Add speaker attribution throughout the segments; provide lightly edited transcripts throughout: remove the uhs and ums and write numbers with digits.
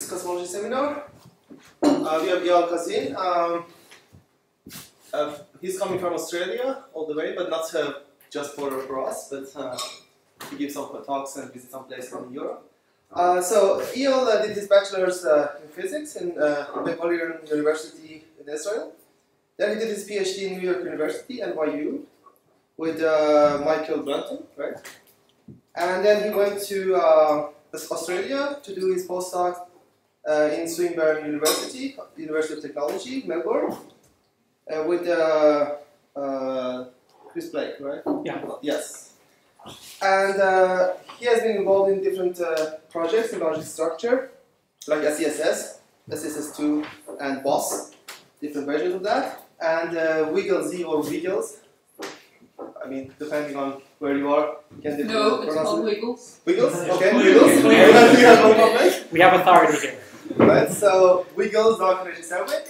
Speaker 1: Cosmology seminar. We have Yal Kazin. He's coming from Australia all the way, but not just for us, but to give some talks and visit some places in Europe. So Eyal did his bachelor's in physics in Ben-Gurion University in Israel. Then he did his PhD in New York University, NYU, with Michael Brunton, right? And then he went to Australia to do his postdoc in Swinburne University, University of Technology, Melbourne, with Chris Blake, right?
Speaker 2: Yeah.
Speaker 1: Yes. And he has been involved in different projects in logic structure, like SESS, SSS2, and BOSS, different versions of that, and WiggleZ or WiggleZ. I mean, depending on where you are, can they
Speaker 3: No, it's called Wiggles.
Speaker 1: Wiggles? Okay, Wiggles. We have no comment.
Speaker 2: We have authority here.
Speaker 1: Right, so WiggleZ, dark energy survey.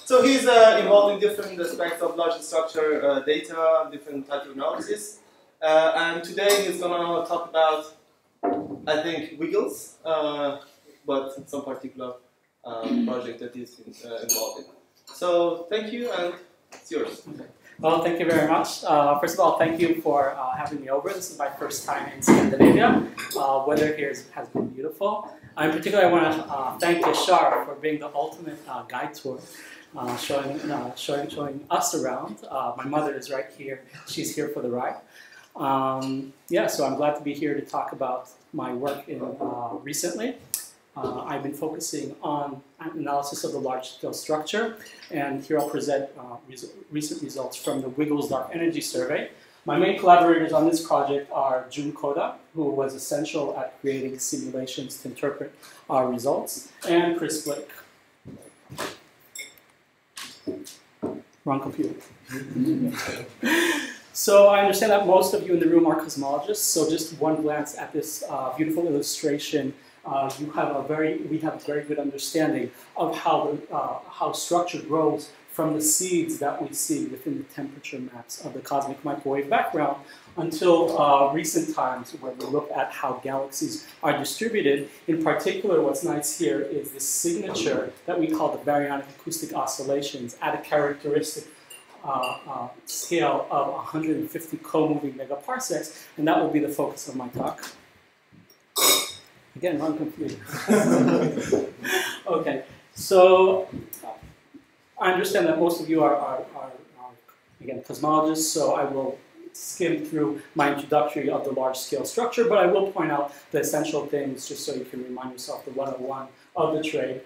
Speaker 1: So he's involved in different aspects of logic structure data, different types of analysis. And today he's going to talk about, I think, WiggleZ, but some particular project that he's been involved in. So thank you, and it's yours.
Speaker 2: Okay. Well, thank you very much. First of all, thank you for having me over. This is my first time in Scandinavia. Weather here has been beautiful. In particular, I want to thank Yashar for being the ultimate guide tour, showing us around. My mother is right here. She's here for the ride. Yeah, so I'm glad to be here to talk about my work in recently. I've been focusing on analysis of the large-scale structure, and here I'll present recent results from the WiggleZ Dark Energy Survey. My main collaborators on this project are Jun Koda, who was essential at creating simulations to interpret our results, and Chris Blake. Wrong computer. So I understand that most of you in the room are cosmologists, so just one glance at this beautiful illustration, we have a very good understanding of how structure grows from the seeds that we see within the temperature maps of the cosmic microwave background until recent times, where we look at how galaxies are distributed. In particular, what's nice here is the signature that we call the baryonic acoustic oscillations at a characteristic scale of 150 co-moving megaparsecs, and that will be the focus of my talk. Again, wrong computer. Okay, so I understand that most of you are again, cosmologists, so I will skim through my introductory of the large-scale structure, but I will point out the essential things just so you can remind yourself the 101 of the trade,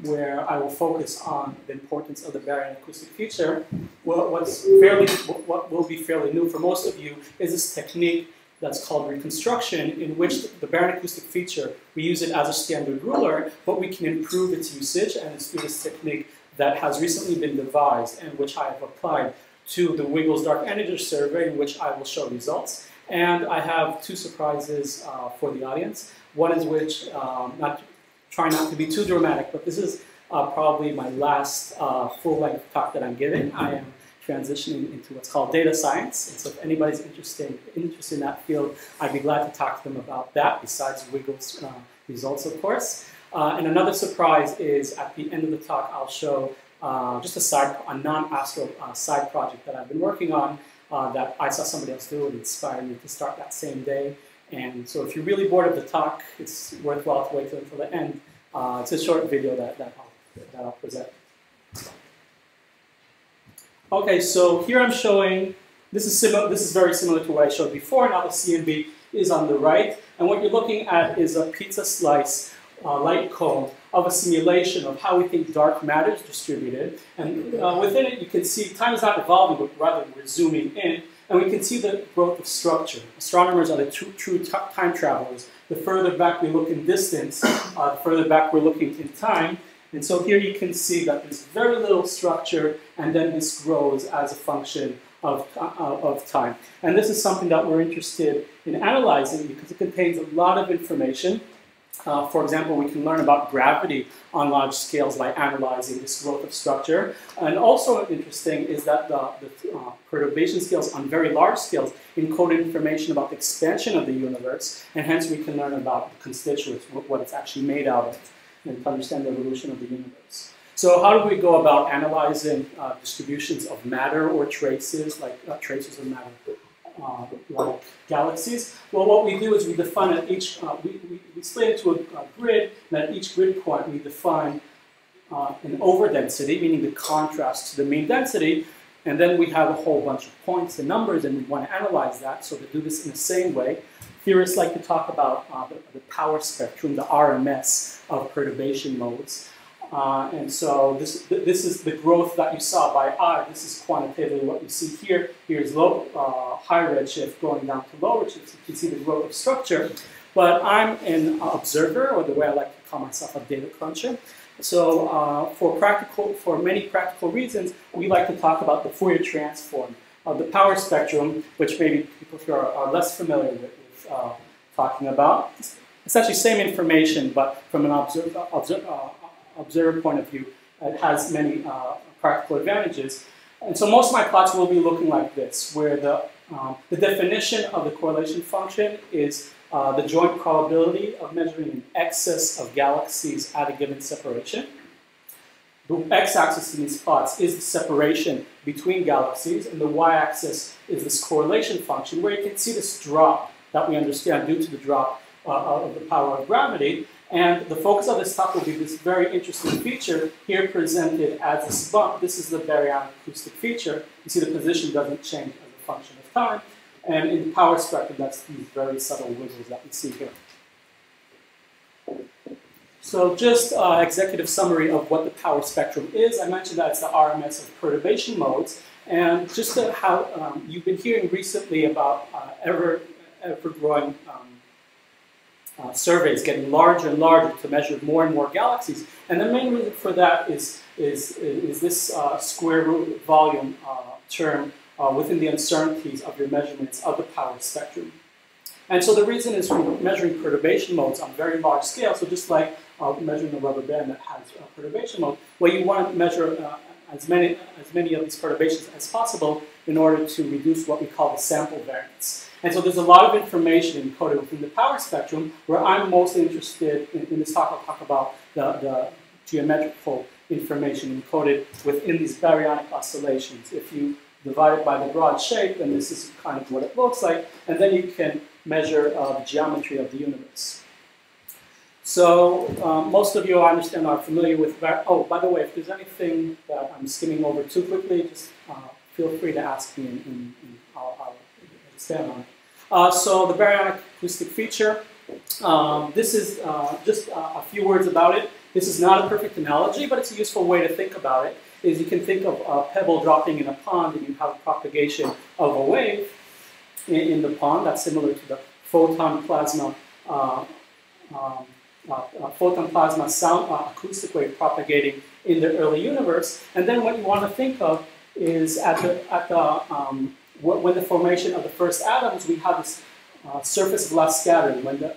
Speaker 2: where I will focus on the importance of the baryonic acoustic feature. What will be fairly new for most of you is this technique that's called reconstruction, in which the baryonic acoustic feature, we use it as a standard ruler, but we can improve its usage, and it's through this technique that has recently been devised and which I have applied to the WiggleZ Dark Energy Survey, in which I will show results. And I have two surprises for the audience. One is which, try not to be too dramatic, but this is probably my last full-length talk that I'm giving. I am transitioning into what's called data science. And so if anybody's interested in that field, I'd be glad to talk to them about that, besides WiggleZ results, of course. And another surprise is at the end of the talk, I'll show just a non-astro side project that I've been working on that I saw somebody else do and inspired me to start that same day. And so if you're really bored of the talk, it's worthwhile to wait until the end. It's a short video that I'll present. Okay, so here I'm showing, this is very similar to what I showed before. Now the CMB is on the right, and what you're looking at is a pizza slice light cone of a simulation of how we think dark matter is distributed. And within it, you can see time is not evolving, but rather we're zooming in, and we can see the growth of structure. Astronomers are the true time travelers. The further back we look in distance, the further back we're looking in time. And so here you can see that there's very little structure, and then this grows as a function of time. And this is something that we're interested in analyzing because it contains a lot of information. For example, we can learn about gravity on large scales by analyzing this growth of structure. And also interesting is that the perturbation scales on very large scales encode information about the expansion of the universe, and hence we can learn about the constituents, what it's actually made out of. and to understand the evolution of the universe. So how do we go about analyzing distributions of matter or traces, like traces of matter, like galaxies? Well, what we do is we define at each, we split into a grid, and at each grid point we define an overdensity, meaning the contrast to the mean density, and then we have a whole bunch of points and numbers, and we want to analyze that. So to do this in the same way, theorists like to talk about the power spectrum, the RMS of perturbation modes. And so this is the growth that you saw by eye. This is quantitatively what you see here. Here's high redshift going down to low redshift. You can see the growth of structure. But I'm an observer, or the way I like to call myself, a data cruncher. So for many practical reasons, we like to talk about the Fourier transform of the power spectrum, which maybe people here are less familiar with talking about. It's actually same information, but from an observer point of view, it has many practical advantages. And so most of my plots will be looking like this, where the definition of the correlation function is the joint probability of measuring an excess of galaxies at a given separation. The x-axis in these plots is the separation between galaxies, and the y-axis is this correlation function, where you can see this drop that we understand due to the drop of the power of gravity. And the focus of this talk will be this very interesting feature here presented as this bump. This is the baryonic acoustic feature. You see the position doesn't change as a function of time. And in the power spectrum, that's these very subtle wiggles that we see here. So just executive summary of what the power spectrum is. I mentioned that it's the RMS of perturbation modes. And just how you've been hearing recently about ever-growing surveys getting larger and larger to measure more and more galaxies. And the main reason for that is this square root volume term within the uncertainties of your measurements of the power spectrum. And so the reason is we're measuring perturbation modes on very large scale. So just like measuring a rubber band that has a perturbation mode, well, you want to measure as many of these perturbations as possible in order to reduce what we call the sample variance. And so there's a lot of information encoded within the power spectrum, where I'm mostly interested in this talk. I'll talk about the geometrical information encoded within these baryonic oscillations. If you divide it by the broad shape, then this is kind of what it looks like, and then you can measure the geometry of the universe. So most of you, I understand, are familiar with, oh, by the way, if there's anything that I'm skimming over too quickly, just feel free to ask me and I'll expand on it. So the baryonic acoustic feature, this is just a few words about it. This is not a perfect analogy, but it's a useful way to think about it. Is you can think of a pebble dropping in a pond, and you have propagation of a wave in the pond. That's similar to the photon plasma sound acoustic wave propagating in the early universe. And then what you want to think of is when the formation of the first atoms, we have this surface glass scattering, when the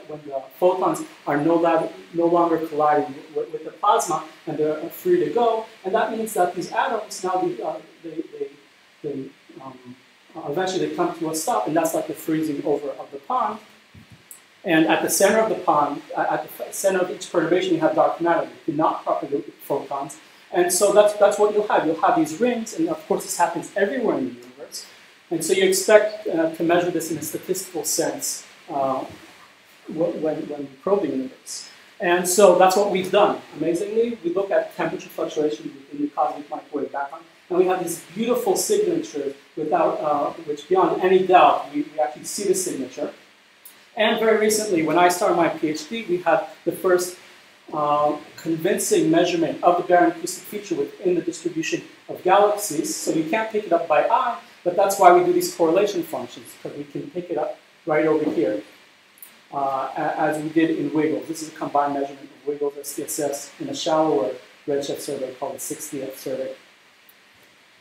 Speaker 2: photons are no longer colliding with the plasma and they're free to go, and that means that these atoms now eventually they come to a stop, and that's like the freezing over of the pond. And at the center of the pond, at the center of each perturbation, you have dark matter. You do not propagate photons, and so that's what you'll have. You'll have these rings, and of course this happens everywhere in the universe. And so you expect to measure this in a statistical sense when you probe the universe. And so that's what we've done. Amazingly, we look at temperature fluctuations in the cosmic microwave background, and we have these beautiful signatures without which, beyond any doubt, we actually see the signature. And very recently, when I started my PhD, we had the first convincing measurement of the baryonic acoustic feature within the distribution of galaxies. So you can't pick it up by eye, but that's why we do these correlation functions, because we can pick it up right over here, as we did in WiggleZ. This is a combined measurement of WiggleZ SDSS in a shallower redshift survey called the 60th survey.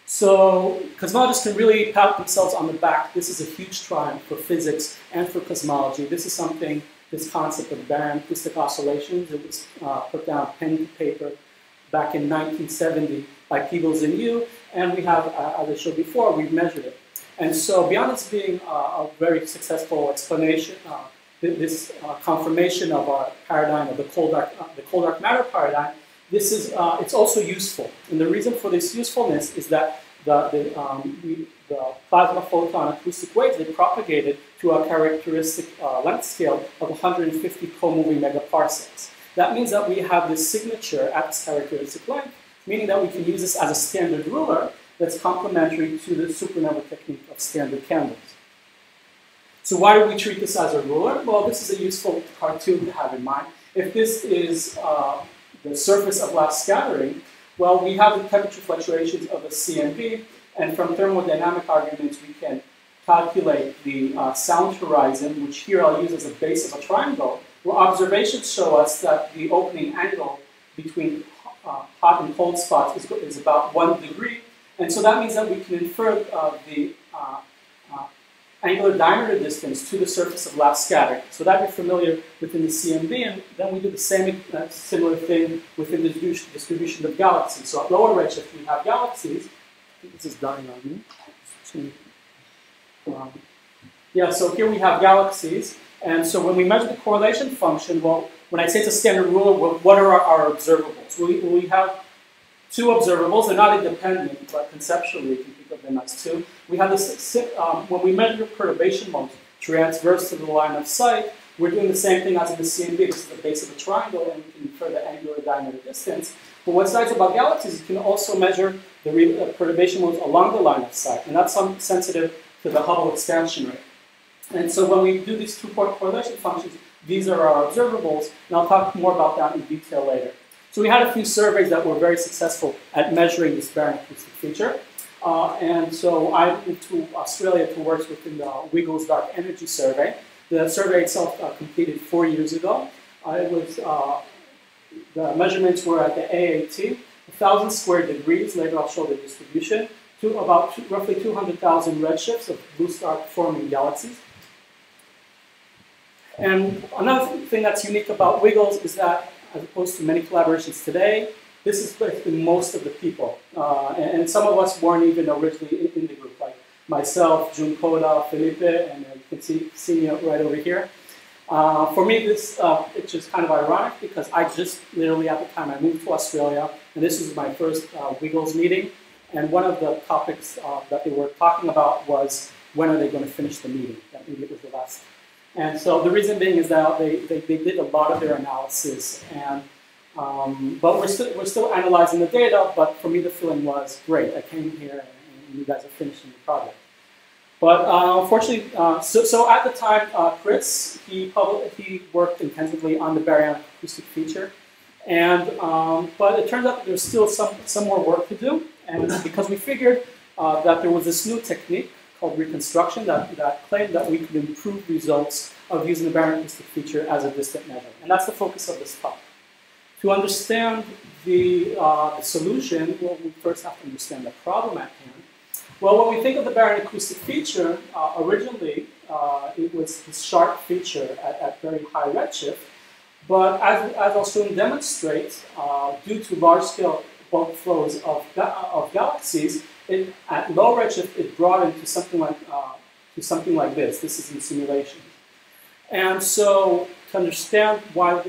Speaker 2: So cosmologists can really pat themselves on the back. This is a huge triumph for physics and for cosmology. This is something, this concept of baryon acoustic oscillations, it was put down pen to paper back in 1970 by WiggleZ and you, and we have, as I showed before, we've measured it. And so beyond this being a very successful explanation, this confirmation of our paradigm of the cold dark matter paradigm, this is it's also useful. And the reason for this usefulness is that the plasma photon acoustic waves, they propagated to a characteristic length scale of 150 co-moving megaparsecs. That means that we have this signature at this characteristic length, meaning that we can use this as a standard ruler that's complementary to the supernova technique of standard candles. So why do we treat this as a ruler? Well, this is a useful cartoon to have in mind. If this is the surface of last scattering, well, we have the temperature fluctuations of the CMB, and from thermodynamic arguments, we can calculate the sound horizon, which here I'll use as a base of a triangle, where observations show us that the opening angle between hot and cold spots is about 1 degree. And so that means that we can infer the angular diameter distance to the surface of last scattering. So that you're familiar within the CMB, and then we do the same similar thing within the distribution of galaxies. So at lower redshift, we have galaxies. I think this is dying on me. Yeah, so here we have galaxies. And so when we measure the correlation function, well, when I say it's a standard ruler, what are our observables? We have two observables. They're not independent, but conceptually you can think of them as two. We have this, when we measure perturbation modes transverse to the line of sight, we're doing the same thing as in the CMB. This is the base of a triangle, and we can infer the angular diameter distance. But what's nice about galaxies, you can also measure the perturbation modes along the line of sight, and that's sensitive to the Hubble expansion rate. And so when we do these two-point correlation functions, these are our observables, and I'll talk more about that in detail later. So we had a few surveys that were very successful at measuring this baryon acoustic feature. And so I moved to Australia to work within the WiggleZ Dark Energy Survey. The survey itself completed 4 years ago. The measurements were at the AAT, 1,000 square degrees, later I'll show the distribution, to about roughly 200,000 redshifts of blue star-forming galaxies. And another thing that's unique about WiggleZ is that, as opposed to many collaborations today, this is basically most of the people. And some of us weren't even originally in the group, like myself, Jun Koda, Felipe, and you can see me right over here. For me, it's just kind of ironic because I just literally at the time I moved to Australia, and this was my first WiggleZ meeting. And one of the topics that they were talking about was when are they going to finish the meeting? That maybe it was the last. And so the reason being is that they did a lot of their analysis, and but we're still analyzing the data. But for me, the feeling was great. I came here, and you guys are finishing the project. But unfortunately, so at the time, Chris he worked intensively on the baryon acoustic feature, and but it turns out that there's still some more work to do. And because we figured that there was this new technique called reconstruction that claimed that we could improve results of using the baryon acoustic feature as a distant measure. And that's the focus of this talk. To understand the solution, well, we first have to understand the problem at hand. Well, when we think of the baryon acoustic feature, originally it was this sharp feature at very high redshift. But as I'll soon demonstrate, due to large-scale bulk flows of galaxies, at low redshift it broadened to something like this. This is in simulation. And so to understand why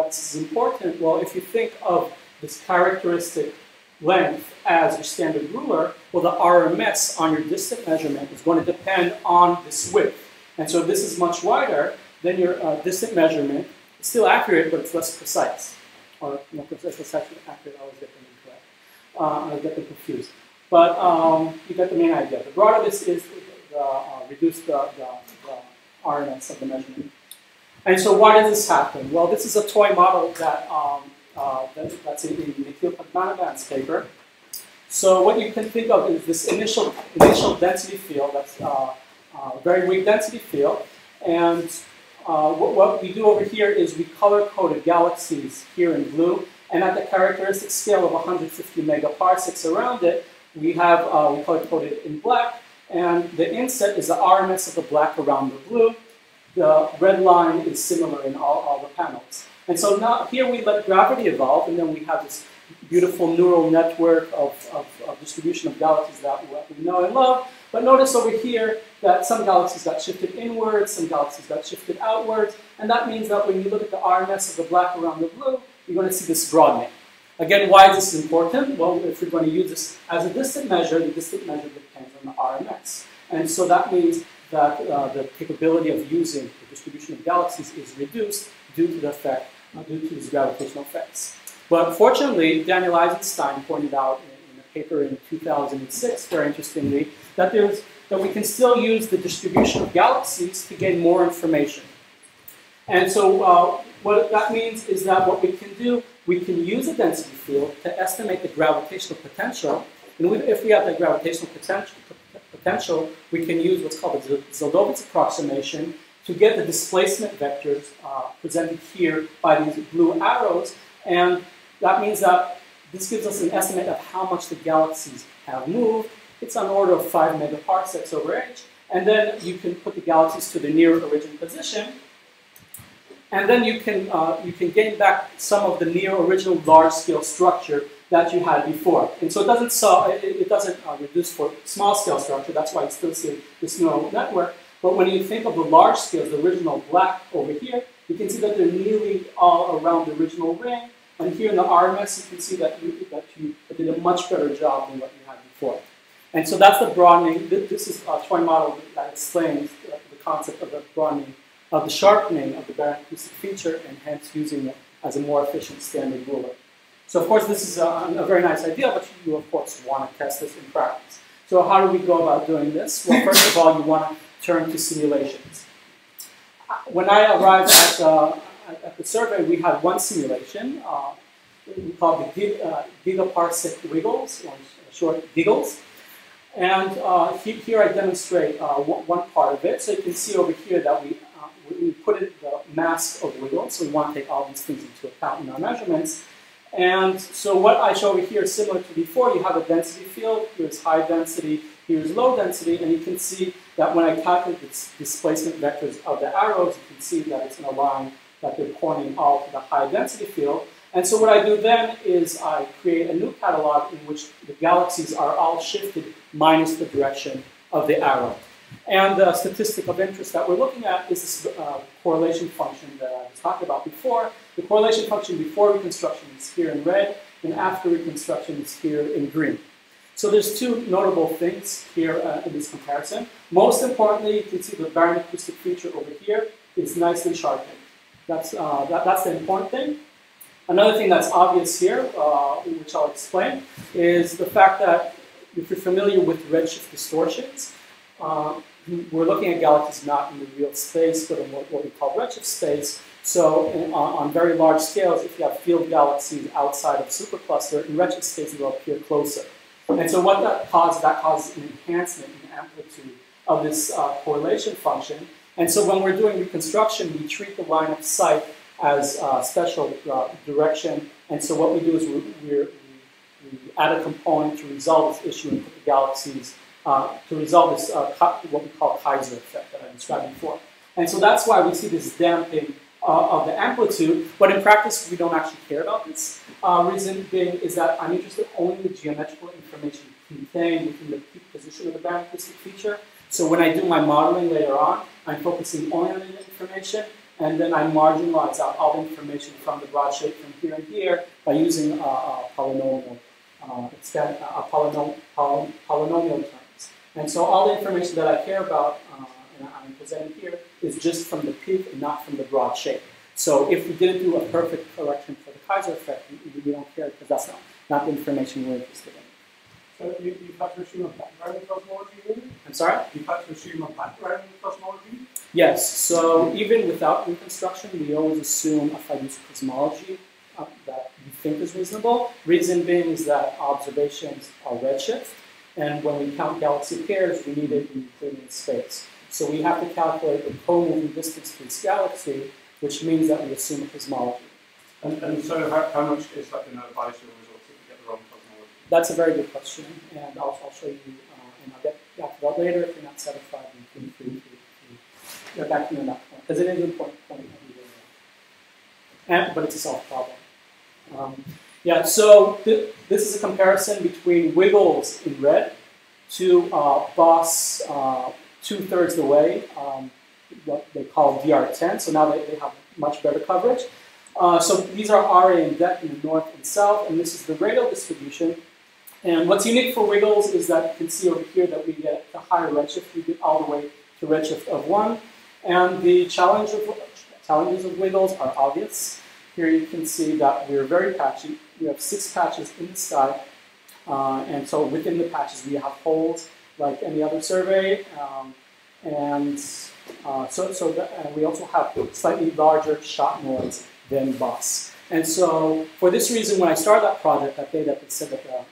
Speaker 2: this is important, well, if you think of this characteristic length as your standard ruler, well, the RMS on your distant measurement is going to depend on this width. And so if this is much wider, then your distant measurement is still accurate, but it's less precise. Or, it's less accurate, I always get them incorrect. I get them confused. But you get the main idea. The broader this is, reduce the RMS of the measurement. And so why does this happen? Well, this is a toy model that's in Nikhil Padmanabhan's paper. So what you can think of is this initial density field, that's a very weak density field. And what we do over here is we color-coded galaxies here in blue, and at the characteristic scale of 150 megaparsecs around it, we have we color-coded in black, and the inset is the RMS of the black around the blue. The red line is similar in all the panels. And so now here we let gravity evolve, and then we have this beautiful neural network of distribution of galaxies that we know and love. But notice over here that some galaxies got shifted inwards, some galaxies got shifted outwards, and that means that when you look at the RMS of the black around the blue, you're going to see this broadening. Again, why is this important? Well, if we're going to use this as a distant measure, the distant measure depends on the RMS. And so that means that the capability of using the distribution of galaxies is reduced due to the effect, due to these gravitational effects. But fortunately, Daniel Eisenstein pointed out in a paper in 2006, very interestingly, that we can still use the distribution of galaxies to gain more information. And so what that means is that what we can do, we can use a density field to estimate the gravitational potential. And if we have the gravitational potential, we can use what's called the Zeldovitz approximation to get the displacement vectors presented here by these blue arrows. And that means that this gives us an estimate of how much the galaxies have moved. It's on the order of 5 megaparsecs over h. And then you can put the galaxies to the near origin position. And then you can gain back some of the near original large-scale structure that you had before. And so it doesn't reduce for small-scale structure. That's why you still see this neural network. But when you think of the large scales, the original black over here, you can see that they're nearly all around the original ring. And here in the RMS, you can see that you did a much better job than what you had before. And so that's the broadening. This is a toy model that explains the concept of the broadening, of the sharpening of the baryonic acoustic feature, and hence using it as a more efficient standard ruler. So of course, this is a very nice idea, but you of course want to test this in practice. So how do we go about doing this? Well, first of all, you want to turn to simulations. When I arrived at the survey, we had one simulation. We called the gigaparsec WiggleZ, or short GiggleZ. And here I demonstrate one part of it. So you can see over here that we put in the mask of WiggleZ. So we want to take all these things into account in our measurements. And so what I show over here is similar to before. You have a density field. Here's high density. Here's low density. And you can see that when I calculate the displacement vectors of the arrows, you can see that it's in a line that they're pointing all to the high density field. And so what I do then is I create a new catalog in which the galaxies are all shifted minus the direction of the arrow. And the statistic of interest that we're looking at is this correlation function that I was talking about before. The correlation function before reconstruction is here in red, and after reconstruction is here in green. So there's two notable things here in this comparison. Most importantly, you can see the baryonic acoustic feature over here is nicely sharpened. That's the important thing. Another thing that's obvious here, which I'll explain, is the fact that if you're familiar with redshift distortions, we're looking at galaxies not in the real space, but in what we call redshift space. So on very large scales, if you have field galaxies outside of supercluster, in redshift space, they'll appear closer. And so what that causes an enhancement in amplitude of this correlation function. And so when we're doing reconstruction, we treat the line of sight as special direction. And so what we do is we add a component to resolve this issue and put the galaxies, to resolve this, what we call Kaiser effect that I described before. And so that's why we see this damping of the amplitude, but in practice we don't actually care about this. Reason being is that I'm interested only in the geometrical information contained within the peak position of the baryonic acoustic feature. So when I do my modeling later on, I'm focusing only on the information, and then I marginalize out all the information from the broad shape from here and here by using polynomial terms. And so all the information that I care about and I'm presenting here is just from the peak and not from the broad shape. So if we didn't do a perfect correction for the Kaiser effect, we don't care because that's not the information we're interested in.
Speaker 3: So you've had to assume a background in cosmology, really?
Speaker 2: I'm sorry?
Speaker 3: You've had to assume a background in cosmology?
Speaker 2: Yes, so even without reconstruction, we always assume a fiducial cosmology that we think is reasonable. Reason being is that observations are redshift, and when we count galaxy pairs, we need it in Euclidean space. So we have to calculate the co-moving distance to this galaxy, which means that we assume a cosmology.
Speaker 3: And so how much is that going to advise your results if you get the wrong cosmology?
Speaker 2: That's a very good question, and I'll show you, and I'll get back to that later. If you're not satisfied, you can feel free to get back to me on that point, because it is an important point. But it's a solved problem. Yeah, so this is a comparison between WiggleZ in red to boss 2/3 the way, what they call DR10. So now they have much better coverage. So these are RA and det in the north and south, and this is the radial distribution. And what's unique for WiggleZ is that you can see over here that we get a higher redshift. We get all the way to redshift of 1. And the challenges of WiggleZ are obvious. Here you can see that we're very patchy. We have 6 patches in the sky. And so within the patches we have holes like any other survey. And we also have slightly larger shot noise than BOSS. And so for this reason, when I started that project, that day that it said that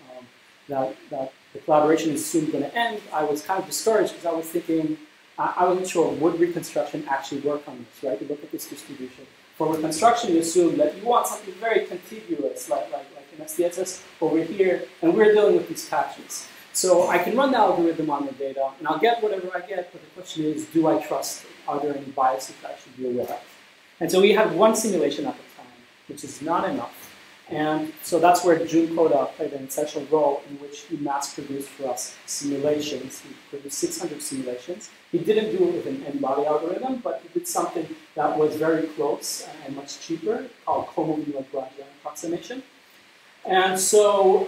Speaker 2: the collaboration is soon going to end, I was kind of discouraged because I was thinking, I wasn't sure, would reconstruction actually work on this, right? You look at this distribution. For reconstruction, you assume that you want something very contiguous, like in SDSS over here, and we're dealing with these patches. So I can run the algorithm on the data, and I'll get whatever I get, but the question is, do I trust it? Are there any biases that I should be aware of? And so we had one simulation at the time, which is not enough. And so that's where Jun Koda played an essential role in which he mass-produced for us simulations. He produced 600 simulations. He didn't do it with an n-body algorithm, but he did something that was very close and much cheaper, called Lagrangian approximation. And so,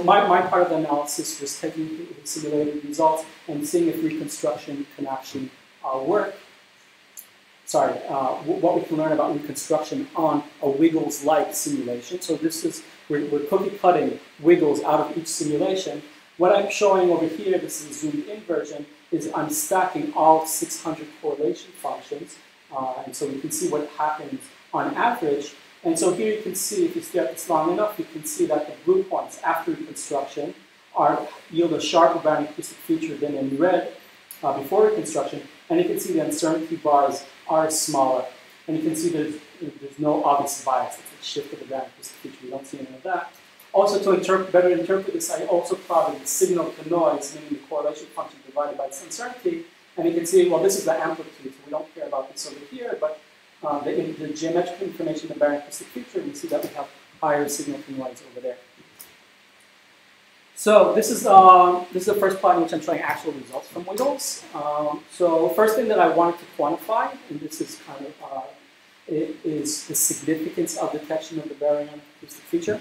Speaker 2: my part of the analysis was taking the simulated results and seeing if reconstruction can actually work. What we can learn about reconstruction on a WiggleZ-like simulation. So this is, we're cookie cutting WiggleZ out of each simulation. What I'm showing over here, this is a zoomed in version, is I'm stacking all 600 correlation functions. And so we can see what happens on average. And so here you can see, if you stare at this long enough, you can see that the blue points after reconstruction yield a sharper band acoustic feature than in red before reconstruction. And you can see the uncertainty bars are smaller. And you can see there's no obvious bias. It's a shift of the band acoustic feature. We don't see any of that. Also, to better interpret this, I also plotted the signal to noise, meaning the correlation function divided by its uncertainty. And you can see, well, this is the amplitude, so we don't care about this over here, but the geometrical information in the band acoustic feature, we see that we have higher signal to noise over there. So this is the first plot in which I'm showing actual results from WiggleZ. So first thing that I wanted to quantify, and this is kind of is the significance of detection of the baryon acoustic feature.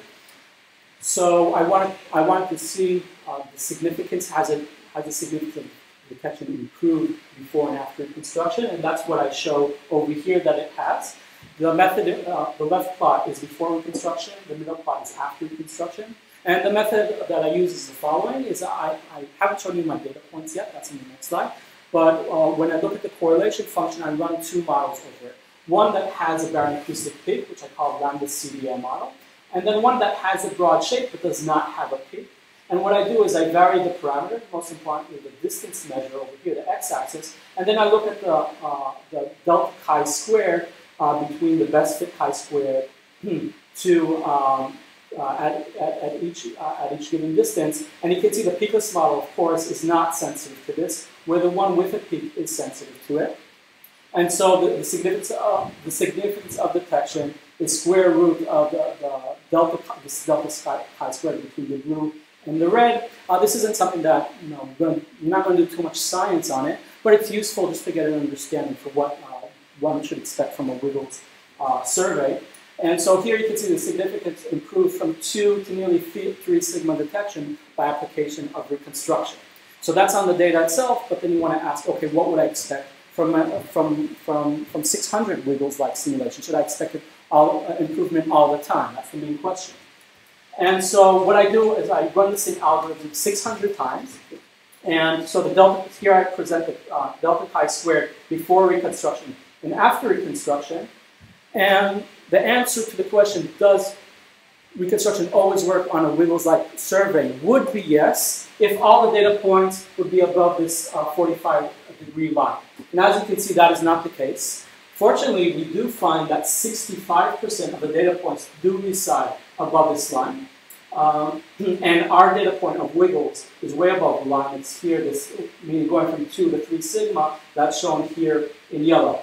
Speaker 2: So I wanted to see the significance, has the significance of detection improved before and after reconstruction, and that's what I show over here that it has. The method, the left plot is before reconstruction, the middle plot is after reconstruction. And the method that I use is the following, is I haven't shown you my data points yet, that's in the next slide. But when I look at the correlation function, I run 2 models over it. One that has a baryon acoustic peak, which I call lambda CDM model, and then one that has a broad shape but does not have a peak. And what I do is I vary the parameter, most importantly the distance measure over here, the x-axis, and then I look at the delta chi-squared between the best fit chi-squared to at each given distance. And you can see the peakless model, of course, is not sensitive to this, where the one with a peak is sensitive to it. And so the significance of detection is square root of the delta chi-squared between the blue and the red. This isn't something that, we're not going to do too much science on it, but it's useful just to get an understanding for what one should expect from a WiggleZ survey. And so here you can see the significance improved from 2 to nearly 3 sigma detection by application of reconstruction. So that's on the data itself, but then you want to ask, okay, what would I expect from 600 WiggleZ-like simulation? Should I expect improvement all the time? That's the main question. And so what I do is I run the same algorithm 600 times. And so the delta, here I present the delta chi-squared before reconstruction and after reconstruction. And the answer to the question, does reconstruction always work on a WiggleZ-like survey, would be yes, if all the data points would be above this 45-degree line. And as you can see, that is not the case. Fortunately, we do find that 65% of the data points do reside above this line. And our data point of WiggleZ is way above the line. It's here, meaning going from 2 to 3 sigma, that's shown here in yellow.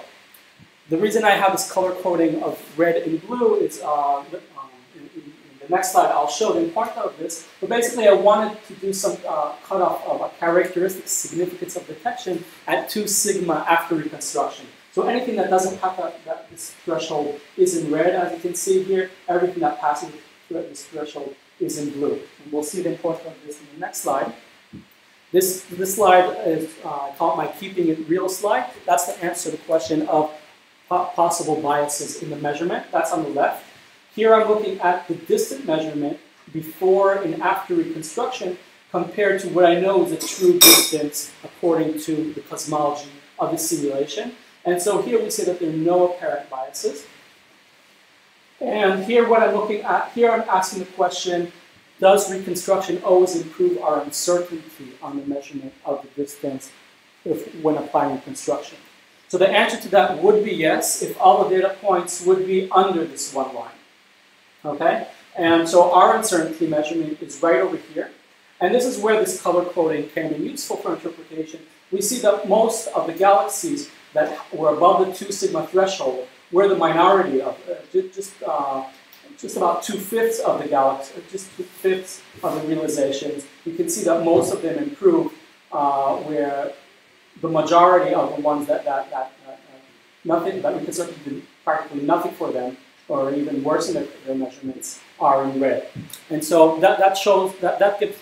Speaker 2: The reason I have this color coding of red and blue is in the next slide, I'll show the importance of this. But basically, I wanted to do some cutoff of a characteristic significance of detection at 2 sigma after reconstruction. So anything that doesn't have this threshold is in red, as you can see here. Everything that passes through this threshold is in blue. And we'll see the importance of this in the next slide. This slide is, I call it my keeping it real slide. That's to answer the question of possible biases in the measurement. That's on the left. Here I'm looking at the distant measurement before and after reconstruction compared to what I know is a true distance according to the cosmology of the simulation. And so here we say that there are no apparent biases. And here what I'm looking at, here I'm asking the question, does reconstruction always improve our uncertainty on the measurement of the distance when applying reconstruction? So the answer to that would be yes, if all the data points would be under this one line. Okay? And so our uncertainty measurement is right over here. And this is where this color coding came in useful for interpretation. We see that most of the galaxies that were above the 2 sigma threshold were the minority of, just about 2/5 of the galaxies, just 2/5 of the realizations. You can see that most of them improve, where the majority of the ones that reconstruction did practically nothing for them, or even worse in their measurements, are in red. And so that shows that gives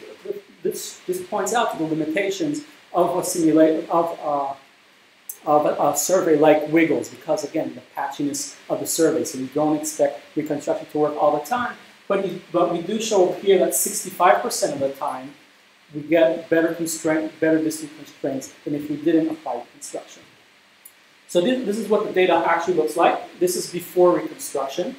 Speaker 2: this points out to the limitations of a simulation of a survey like WiggleZ, because again the patchiness of the survey. So you don't expect reconstruction to work all the time, but we do show here that 65% of the time we get better distance constraints than if we didn't apply reconstruction. So this is what the data actually looks like. This is before reconstruction.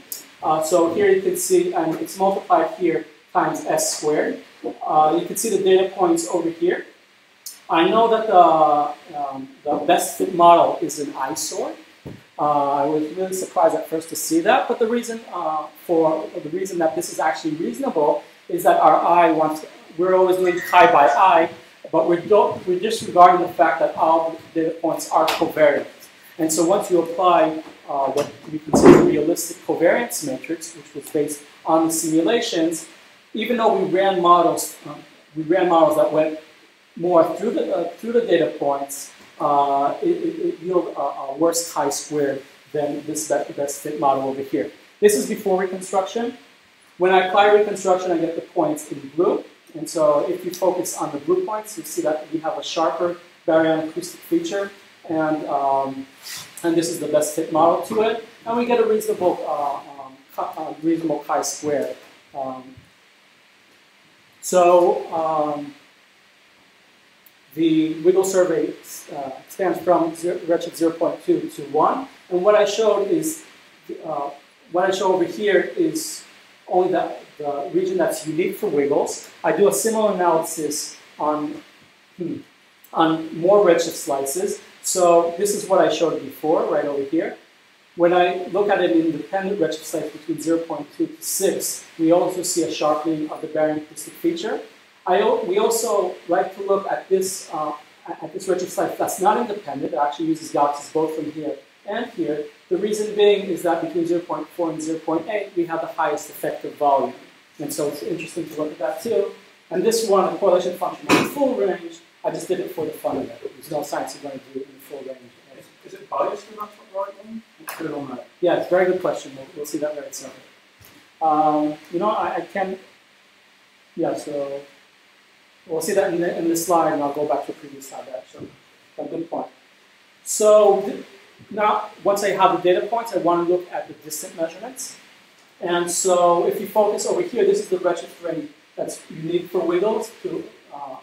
Speaker 2: So here you can see, and it's multiplied here times s squared. You can see the data points over here. I know that the best fit model is an eyesore. I was really surprised at first to see that, but the reason that this is actually reasonable is that our eye wants. We're always doing chi by eye, but we're disregarding the fact that all the data points are covariant. And so once you apply what we consider a realistic covariance matrix, which was based on the simulations, even though we ran models that went more through the data points, it yielded a worse chi-squared than this best fit model over here. This is before reconstruction. When I apply reconstruction, I get the points in blue. And so if you focus on the blue points, you see that we have a sharper baryonic acoustic feature, and this is the best fit model to it, and we get a reasonable chi-squared. The WiggleZ survey expands from redshift 0.2 to 1, and what I showed is what I show over here is only the region that's unique for WiggleZ. I do a similar analysis on more redshift slices. So this is what I showed before, right over here. When I look at an independent redshift slice between 0.2 to 6, we also see a sharpening of the baryonic acoustic feature. We also like to look at this redshift slice that's not independent. It actually uses galaxies both from here and here. The reason being is that between 0.4 and 0.8, we have the highest effective volume. And so it's interesting to look at that too. And this one, a correlation function on the full range, I just did it for the fun of it. There's no science you're going to do it in the full range.
Speaker 3: Is it biased in that right one? Put it on that.
Speaker 2: Yeah, it's a very good question. We'll see that very soon. I can, yeah, so we'll see that in this slide, and I'll go back to the previous slide that I showed. A good point. So now, once I have the data points, I want to look at the distant measurements. And so if you focus over here, this is the redshift range that's unique for WiggleZ to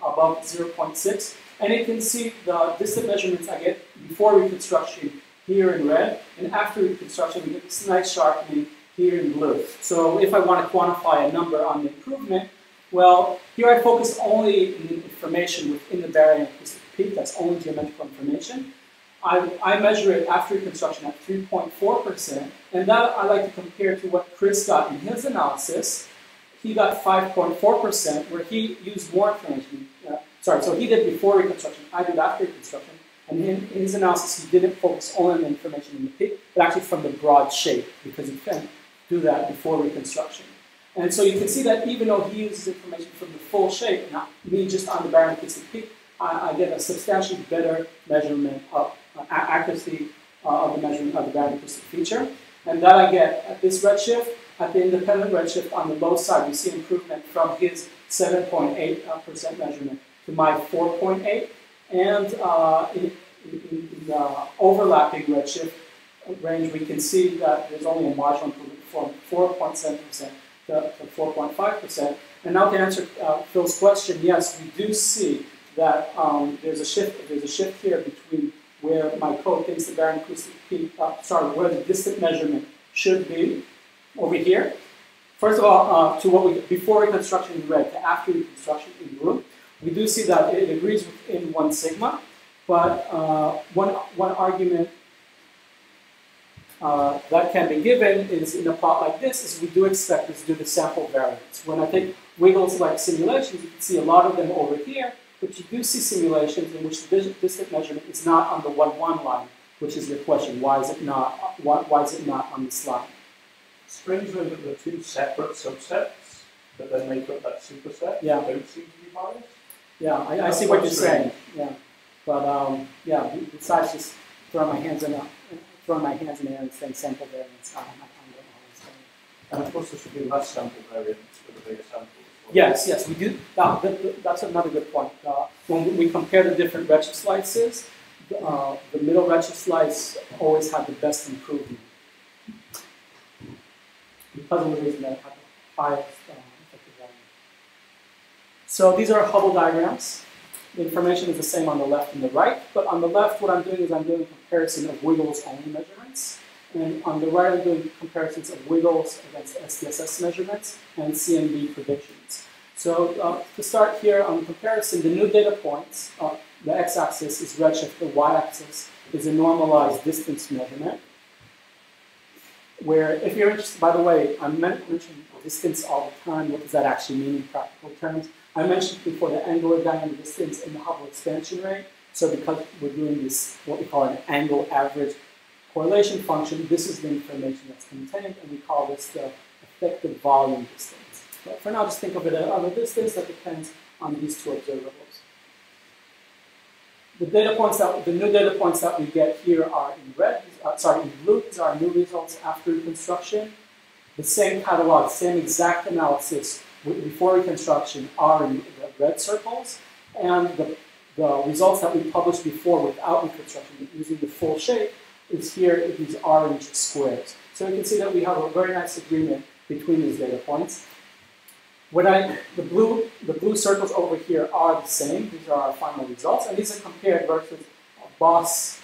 Speaker 2: above 0.6. And you can see the distant measurements I get before reconstruction here in red, and after reconstruction we get this nice sharpening here in blue. So if I want to quantify a number on the improvement, well, here I focus only on the information within the baryonic acoustic peak, that's only geometrical information. I measure it after reconstruction at 3.4%, and that I like to compare to what Chris got in his analysis. He got 5.4%, where he used more information. So he did before reconstruction, I did after reconstruction, and in his analysis he didn't focus only on the information in the peak, but actually from the broad shape, because you can do that before reconstruction. And so you can see that even though he uses information from the full shape, not me just on the barren acoustic peak, I get a substantially better measurement of accuracy of the measurement of the barren acoustic feature. And that I get at this redshift. At the independent redshift on the low side, we see improvement from his 7.8% measurement to my 4.8. And in the overlapping redshift range, we can see that there's only a marginal improvement from 4.7% to 4.5%. And now to answer Phil's question, yes, we do see that there's a shift here between where my code thinks the barren acoustic peak, where the distant measurement should be over here. First of all, to what we before reconstruction in red to after reconstruction in blue, we do see that it agrees within 1 sigma, but one argument that can be given is in a plot like this is we do expect this due to sample variance. When I take WiggleZ-like simulations, you can see a lot of them over here, but you do see simulations in which the distant measurement is not on the 1,1 line, which is your question. Why is it not? Why is it not on this line?
Speaker 3: Strangely, that the two separate subsets that then make up that superset don't seem to be biased.
Speaker 2: Yeah, I see what you're saying. Yeah, but yeah, besides just throwing my hands in the air and saying sample variance, I don't know how
Speaker 3: and of course, there should be less sample variance with a bigger sample.
Speaker 2: Yes, we do. That's another good point. When we compare the different redshift slices, the middle redshift slice always had the best improvement because of the reason that it had the highest effective value. So these are Hubble diagrams. The information is the same on the left and the right, but on the left, what I'm doing is I'm doing a comparison of Wiggle's only measurements. And on the right, I'm doing comparisons of Wiggle's against SDSS measurements and CMB predictions. So to start here on the comparison, the new data points, the x-axis is redshift, the y-axis is a normalized distance measurement. Where, if you're interested, by the way, I mentioned distance all the time. What does that actually mean in practical terms? I mentioned before the angular dynamic distance and the Hubble expansion rate. So because we're doing this, what we call an angle average correlation function, this is the information that's contained, and we call this the effective volume distance. But for now, just think of it as a distance that depends on these two observables. The new data points that we get here are in red, in blue. These are new results after reconstruction. The same catalog, same exact analysis before reconstruction are in the red circles, and the results that we published before without reconstruction using the full shape is here in these orange squares. So you can see that we have a very nice agreement between these data points. The blue circles over here are the same. These are our final results, and these are compared versus BOSS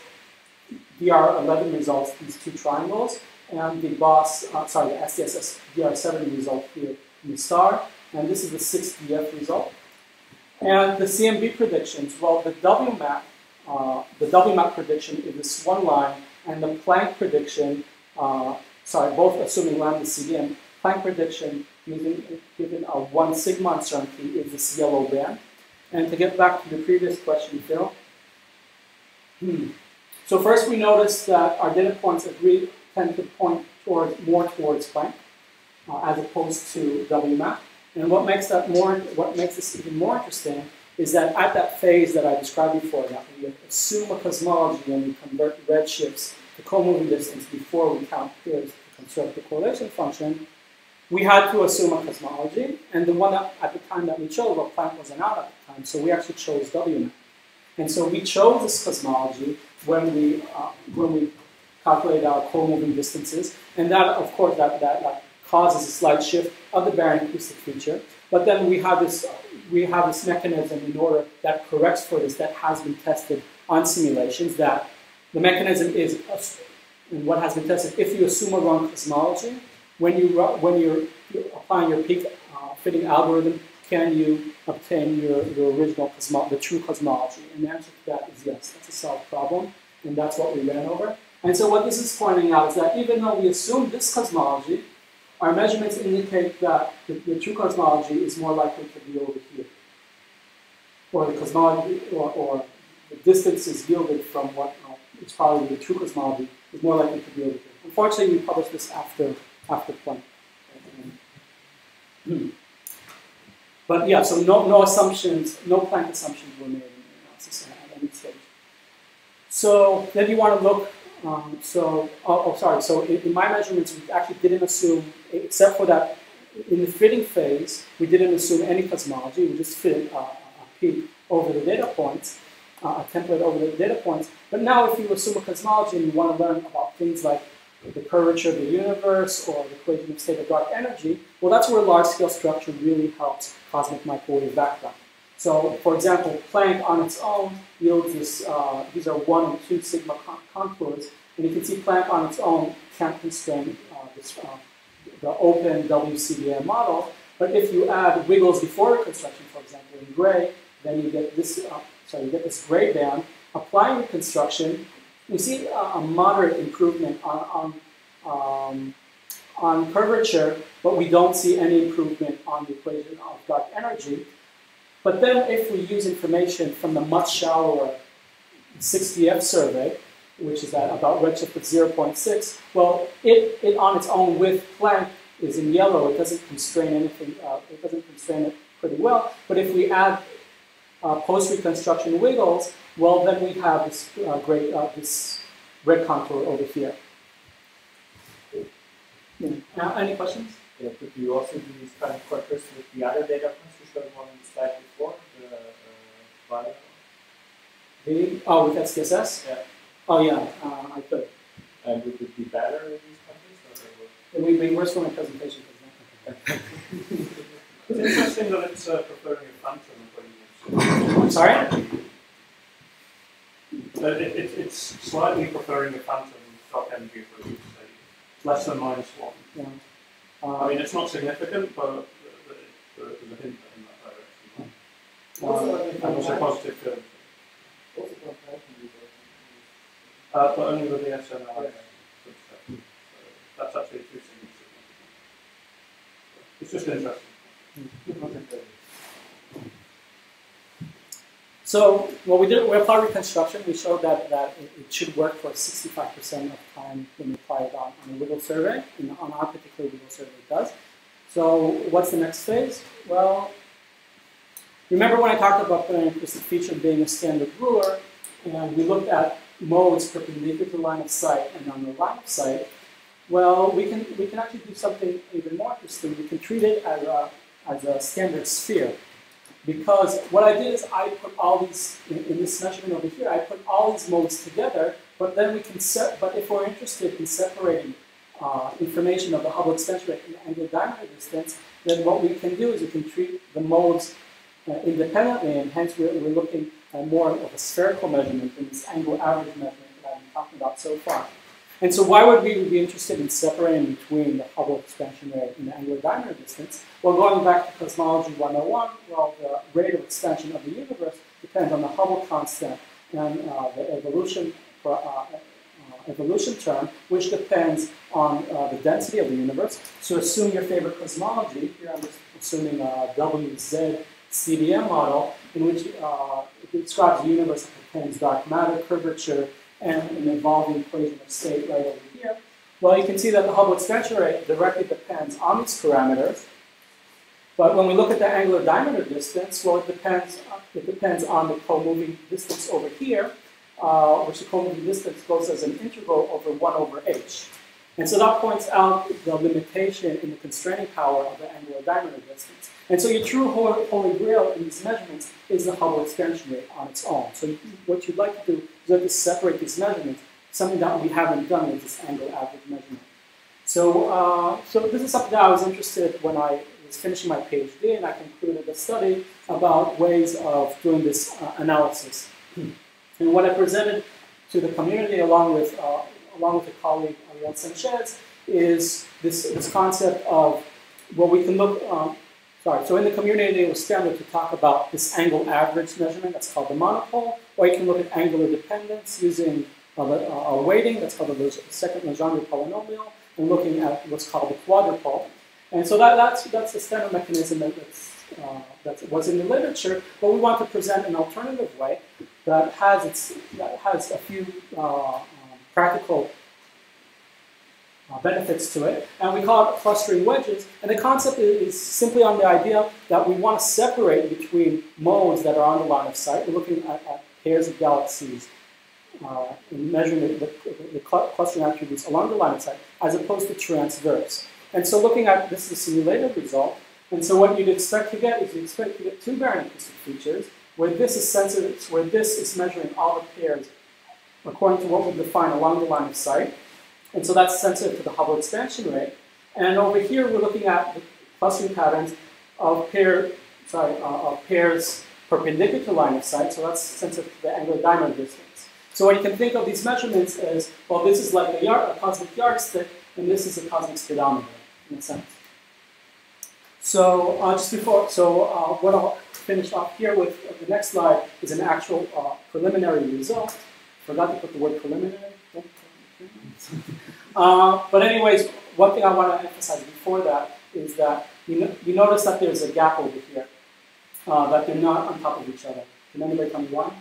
Speaker 2: DR11 results, these two triangles, and the the SDSS DR7 result here in the star, and this is the 6DF result. And the CMB predictions, well, the WMAP prediction is this one line, and the Planck prediction, both assuming lambda CDM, Planck prediction given a 1 sigma uncertainty is this yellow band. And to get back to the previous question, Phil. So first we noticed that our data points tend to point more towards Planck as opposed to WMAP. And what makes this even more interesting is that at that phase that I described before, that we assume a cosmology and we convert redshifts to co-moving distance before we count pairs to construct the correlation function, we had to assume a cosmology, and the one that, at the time that we chose, well, Planck wasn't out at the time, so we actually chose WMAP. And so we chose this cosmology when we calculated our co-moving distances, and that, of course, that causes a slight shift of the barren acoustic feature. But then we have this mechanism in order that corrects for this that has been tested on simulations. That the mechanism is, and what has been tested, if you assume a wrong cosmology, when you're applying your peak fitting algorithm, can you obtain your original the true cosmology? And the answer to that is yes. That's a solved problem, and that's what we ran over. And so what this is pointing out is that even though we assume this cosmology, our measurements indicate that the true cosmology is more likely to be over here, or the cosmology, or the distances yielded from what is probably the true cosmology is more likely to be over here. Unfortunately, we published this after Planck. But yeah, so no assumptions, no Planck assumptions were made in the analysis at any stage. So then you want to look, so in my measurements, we actually didn't assume, except for that, in the fitting phase, we didn't assume any cosmology, we just fit a peak over the data points, a template over the data points. But now if you assume a cosmology and you want to learn about things like the curvature of the universe or the equation of state of dark energy, well, that's where large-scale structure really helps cosmic microwave background. So, for example, Planck on its own yields this, these are 1 and 2 sigma contours, and you can see Planck on its own can't constrain the open WCDM model, but if you add WiggleZ before reconstruction, for example, in gray, then you get this, you get this gray band. Applying reconstruction, we see a moderate improvement on curvature, but we don't see any improvement on the equation of dark energy. But then if we use information from the much shallower 6DF survey, which is at about redshift of 0.6, well, it on its own with Planck is in yellow. It doesn't constrain anything. It doesn't constrain it pretty well. But if we add post-reconstruction WiggleZ, well, then we have this this red contour over here. Now, any questions?
Speaker 3: Yeah, could you also do these kind of quarters with the other data points you showed on the slide before, the value?
Speaker 2: Oh, with SPSS?
Speaker 3: Yeah.
Speaker 2: Oh, yeah, I could.
Speaker 3: And would it be better with these countries?
Speaker 2: We were still in presentation.
Speaker 3: It's interesting that it's preferring a phantom.
Speaker 2: I'm sorry?
Speaker 3: It's slightly preferring a phantom dark energy for you, say, less than -1.
Speaker 2: Yeah.
Speaker 3: I mean, it's not significant, but there's a hint in that direction. And also positive curve. But only with the SNR. That's actually too significant. It's just interesting.
Speaker 2: So what we did, we applied reconstruction. We showed that it should work for 65% of time when we apply it on a WiggleZ survey. And on our particular WiggleZ survey, it does. So what's the next phase? Well, remember when I talked about the implicit feature being a standard ruler, and we looked at modes perpendicular to the line of sight and on the line of sight. Well, we can actually do something even more interesting. We can treat it as a standard sphere. Because what I did is I put all these, in this measurement over here, I put all these modes together, but then we can but if we're interested in separating information of the Hubble extension rate and the angular diameter distance, then what we can do is we can treat the modes independently, and hence we're looking at more of a spherical measurement than this angular average measurement that I've been talking about so far. And so why would we be interested in separating between the Hubble expansion rate and the angular diameter distance? Well, going back to Cosmology 101, well, the rate of expansion of the universe depends on the Hubble constant and the evolution term, which depends on the density of the universe. So assume your favorite cosmology. Here I'm just assuming a WZ CDM model in which it describes the universe that contains dark matter, curvature, and an evolving equation of state right over here. Well, you can see that the Hubble expansion rate directly depends on these parameters. But when we look at the angular diameter distance, well, it depends on the co-moving distance over here, which the co-moving distance goes as an integral over 1/h. And so that points out the limitation in the constraining power of the angular diameter distance. And so your true holy grail in these measurements is the Hubble expansion rate on its own. So what you'd like to do is you have to separate these measurements, something that we haven't done with this angular average measurement. So, so this is something that I was interested in when I was finishing my PhD, and I concluded a study about ways of doing this analysis. And what I presented to the community along with a colleague, Ariel Sanchez, is this concept of, well, we can look, so in the community it was standard to talk about this angle average measurement, that's called the monopole, or you can look at angular dependence using a weighting, that's called the second Legendre polynomial, and looking at what's called the quadrupole. And so that's the standard mechanism that was in the literature, but we want to present an alternative way that has a few practical benefits to it, and we call it clustering wedges. And the concept is simply on the idea that we want to separate between modes that are on the line of sight. We're looking at pairs of galaxies and measuring the clustering attributes along the line of sight, as opposed to transverse. And so looking at this is a simulated result, and so what you'd expect to get is you expect to get two baryon acoustic features, where this is sensitive, where this is measuring all the pairs according to what we define along the line of sight. And so that's sensitive to the Hubble expansion rate. And over here, we're looking at the clustering patterns of pairs perpendicular to line of sight. So that's sensitive to the angular diameter distance. So what you can think of these measurements as, well, this is like a cosmic yardstick, and this is a cosmic speedometer, in a sense. So what I'll finish off here with the next slide is an actual preliminary result. Forgot to put the word preliminary. But anyways, one thing I want to emphasize before that is that you notice that there's a gap over here, that they're not on top of each other. Can anybody tell me why?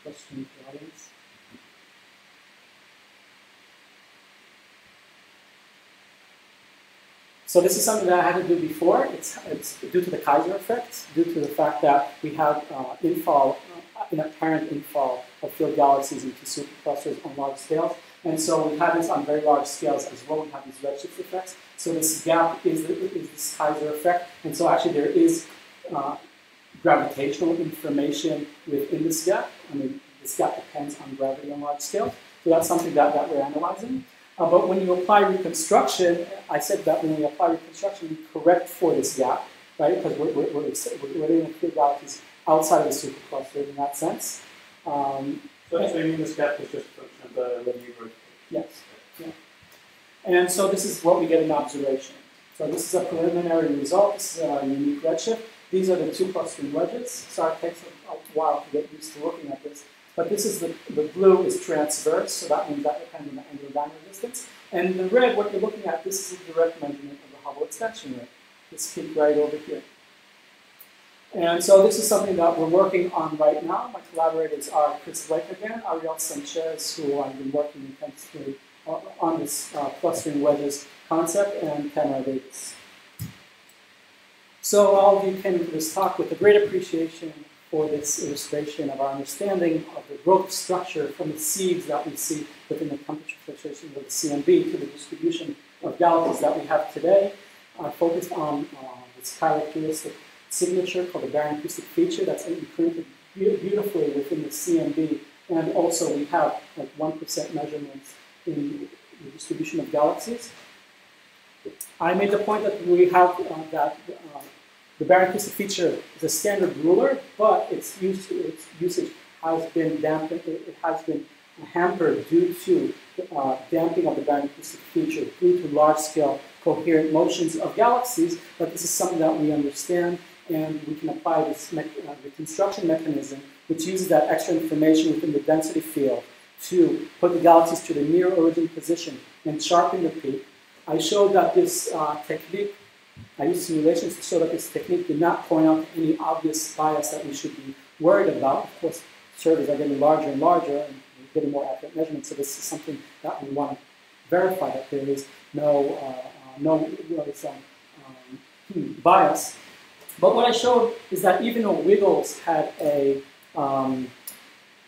Speaker 2: Question to the audience. So this is something that I had to do before. It's due to the Kaiser effect, due to the fact that we have an apparent infall of field galaxies into superclusters on large scales. And so we have this on very large scales as well. We have these redshift effects. So this gap is this Kaiser effect. And so actually there is gravitational information within this gap. I mean, this gap depends on gravity on large scales. So that's something that we're analyzing. But when you apply reconstruction, I said that when we apply reconstruction, we correct for this gap, right? Because we're dealing with field galaxies outside of the supercluster in that sense.
Speaker 3: So you mean this gap is just a function of the linear growth?
Speaker 2: Yes. Yeah. And so this is what we get in observation. So this is a preliminary result. This is a unique redshift. These are the two clustering wedges. So it takes a while to get used to looking at this. But this is the blue is transverse, so that means that depends on the angular diameter distance. And the red, what you're looking at, this is a direct measurement of the Hubble expansion rate. This peak right over here. And so this is something that we're working on right now. My collaborators are Chris Lake again, Ariel Sanchez, who I've been working intensively on this clustering wedges concept, and Tamara Davis. So all of you came into this talk with a great appreciation for this illustration of our understanding of the growth structure from the seeds that we see within the temperature fluctuations of the CMB to the distribution of galaxies that we have today. I focused on this characteristic signature called the baryon acoustic feature that's imprinted beautifully within the CMB, and also we have like 1% measurements in the distribution of galaxies. I made the point that we have the baryon acoustic feature is a standard ruler, but its usage has been dampened. It has been hampered due to damping of the baryon acoustic feature due to large-scale coherent motions of galaxies. But this is something that we understand, and we can apply this reconstruction mechanism, which uses that extra information within the density field to put the galaxies to the near origin position and sharpen the peak. I showed that this technique. I used simulations to show that this technique did not point out any obvious bias that we should be worried about. Of course, surveys are getting larger and larger, and we're getting more accurate measurements. So this is something that we want to verify, that there is no bias. But what I showed is that even though WiggleZ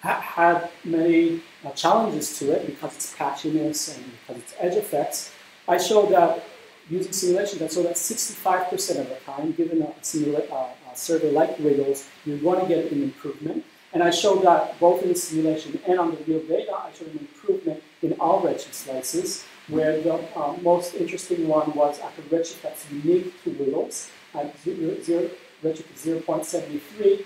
Speaker 2: had many challenges to it because it's patchiness and because it's edge effects, I showed that using simulations, and so that 65% of the time, given a survey like WiggleZ, you're going to get an improvement. And I showed that both in the simulation and on the real data, I showed an improvement in all redshift slices, where the most interesting one was at the redshift that's unique to WiggleZ. At redshift of 0.73,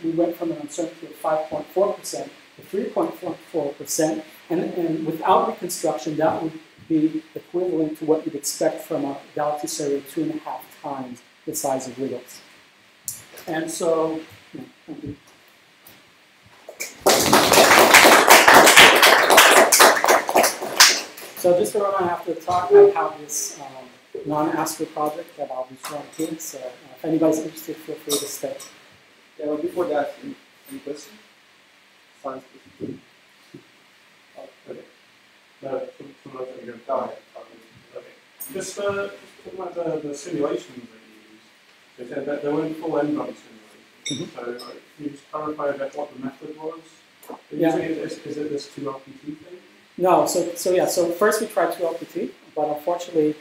Speaker 2: we went from an uncertainty of 5.4% to 3.44%, and without reconstruction, that would be equivalent to what you'd expect from a galaxy survey 2.5 times the size of WiggleZ. And so, thank you. So just to run on after the talk, I have this non-astro project that I'll be showing to. So if anybody's interested, feel free to stay.
Speaker 1: Yeah, well, before that, any questions? Science. Okay.
Speaker 3: No, someone else again. Go ahead. Okay. Just talking about the simulations that you use. So you said that there weren't full n-bun simulations. So can you just clarify a bit what the method was?
Speaker 2: Yeah.
Speaker 3: Is it this 2LPT thing?
Speaker 2: No, so first we tried 2LPT, but unfortunately,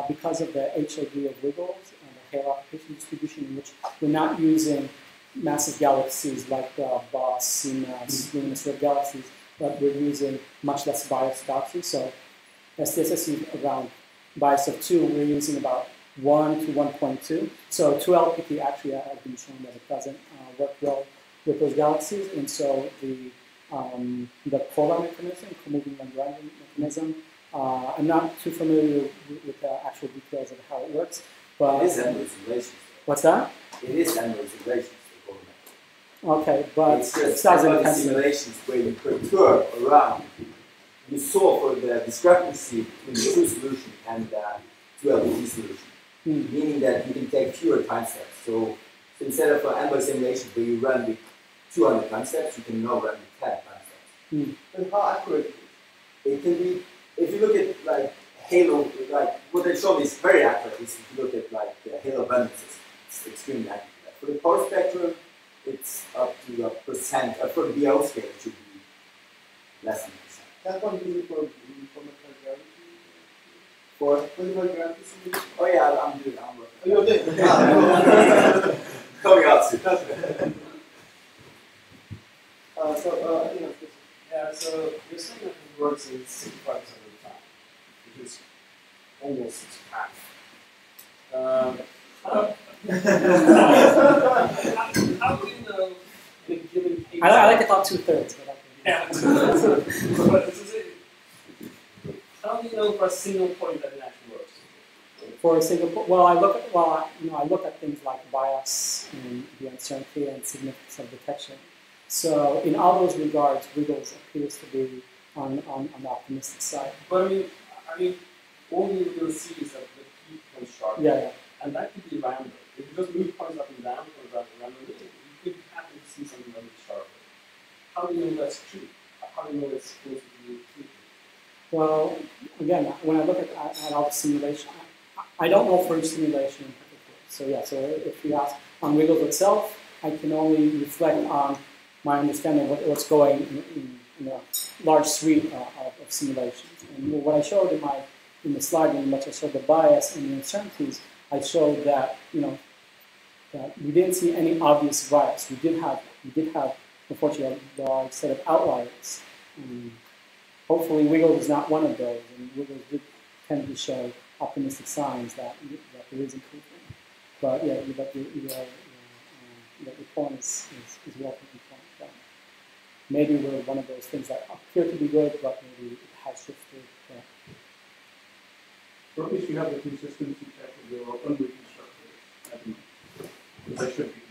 Speaker 2: because of the HOD of WiggleZ and the Hale application distribution, in which we're not using massive galaxies like BOSS, CMAS, luminous red galaxies, but we're using much less biased galaxies. So SDSS is around bias of 2, we're using about 1 to 1.2. So 2LPT actually has been shown that it doesn't work well with those galaxies, and so the polar mechanism, co-moving Lagrange mechanism, I'm not too familiar with the actual details of how it works, but
Speaker 4: it is n-mode simulations.
Speaker 2: What's that?
Speaker 4: It is n-mode simulations.
Speaker 2: Okay, but
Speaker 4: it's just n-mode simulations where you perturb around. You solve for the discrepancy between the true solution and the 2LPT solution, meaning that you can take fewer time steps. So instead of an n-mode simulation where you run with 200 time steps, you can now run with 10 time steps.
Speaker 1: And how accurate
Speaker 4: it can be? If you look at like halo, like what they show is very accurate. If you look at like the halo abundances, it's extremely accurate. For the power spectrum, it's up to a percent. For the BO scale, it should be less than a percent.
Speaker 1: That one is for gravity.
Speaker 4: For
Speaker 1: gravity simulation?
Speaker 4: Oh yeah, I'm working.
Speaker 1: Oh, you're doing
Speaker 4: coming out soon.
Speaker 5: So you're saying that it works in 65% of the time, which is almost half. How do you know in a given case?
Speaker 2: I like to talk 2/3.
Speaker 5: Yeah. How do you know for a single point that it actually works?
Speaker 2: For a single point, well, I look at things like bias and the uncertainty and significance of detection. So in all those regards, WiggleZ appears to be on the optimistic side.
Speaker 5: But I mean, all you will see is that the peak becomes sharper.
Speaker 2: Yeah.
Speaker 5: And that could be random. If you just move points up and down randomly, you could happen to see something that is sharper. How do you know that's true? How do you know it's supposed to be true?
Speaker 2: Well, again, when I look at all the simulation, I don't know for each simulation in particular. So yeah, so if you ask on WiggleZ itself, I can only reflect on my understanding of what's going in a large suite of simulations. And what I showed in the slide, in which I showed the bias and the uncertainties, I showed that that we didn't see any obvious bias. We did have unfortunately a large set of outliers. Hopefully, WiggleZ is not one of those, and WiggleZ did tend to show optimistic signs that there is improvement. But yeah, the point is well taken point. Maybe we're one of those things that appear to be good, but maybe it has shifted.
Speaker 3: Or at least you have the consistency check of your unreconstructed element. They should be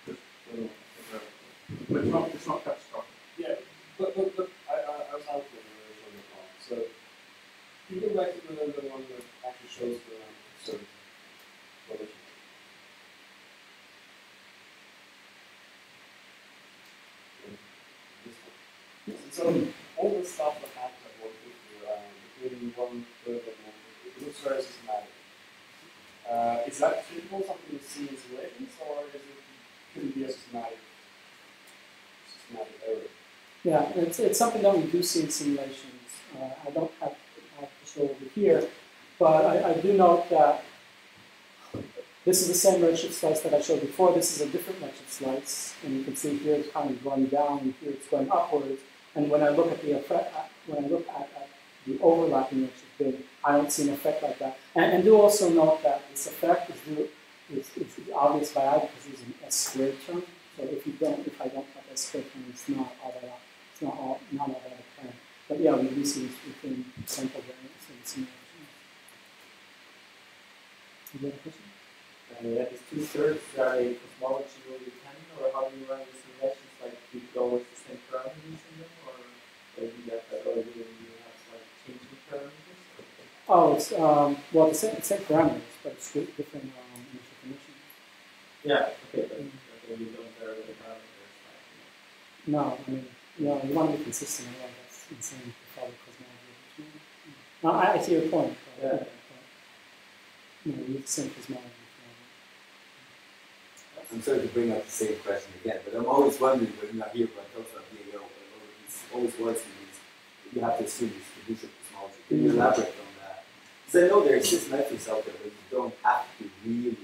Speaker 3: consistent. But it's not catastrophic.
Speaker 5: Yeah, but I was out there on the call. So you go back to the one that actually shows the relation. So all the stuff that happens at 150, between 1/3 and 150, it looks very systematic. Is that typical, something you see in simulations, or could it be a systematic error?
Speaker 2: Yeah, it's something that we do see in simulations. I don't have to show over here, but I do note that this is the same redshift slice that I showed before. This is a different redshift slice, and you can see here it's kind of going down, and here it's going upwards. And when I look at the effect, when I look at the overlapping redshift bin, I don't see an effect like that. And do also note that this effect is obvious by eye because it's an S-squared term. So if I don't have S-squared term, it's not all that apparent. But yeah, we do see this within sample variance and simulations. You have a question?
Speaker 6: That is 2/3 are a cosmological dependent, or how do you run the simulations? Like, do you go with the same parameters in them, or do you get that, or do you have like changing parameters?
Speaker 2: Oh, it's well, the same parameters, but it's different initial conditions.
Speaker 6: Yeah, okay, but you don't vary the parameters.
Speaker 2: No, I mean, you want to be consistent. Otherwise, that's insane to follow cosmology. I see your point.
Speaker 4: Yeah.
Speaker 2: You know, use the same cosmology.
Speaker 4: I'm sorry to bring up the same question again, but I'm always wondering when you are here when talks about BAO, it's always works in these, you have to assume this fiducial cosmology. Can you elaborate on that? Because I know there exist methods out there, but you don't have to really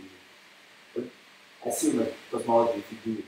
Speaker 4: assume a cosmology if you do it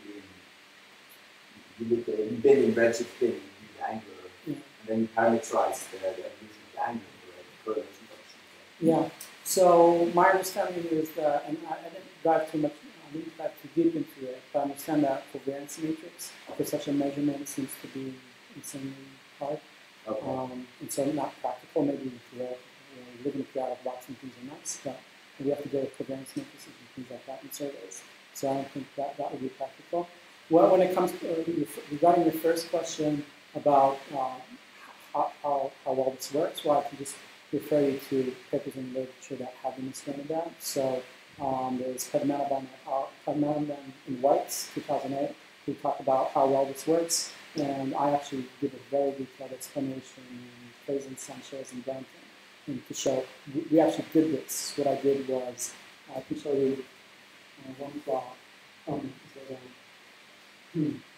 Speaker 4: in, you look at, you've been in redshift thing, you do the angular, and then you parameterize the evolution of the angular correlation function.
Speaker 2: Yeah, so my understanding is that, and I didn't dive too much, I didn't dive too deep into it, but I understand that covariance matrix for such a measurement seems to be insanely hard.
Speaker 4: Okay.
Speaker 2: And so not practical, maybe theoretical. You live in a periodic box and things are nice, but we have to go with covariance matrices and things like that in surveys. So I don't think that would be practical. Well, when it comes to, regarding your first question about how well this works, well, I can just refer you to papers in the literature that have demonstrated that. So there's Padmanabhan in Whites, 2008, who talk about how well this works. And I actually give a very detailed explanation in Clayton, Sanchez, and Danton. And to show, we actually did this. What I did was, I can show you one plot.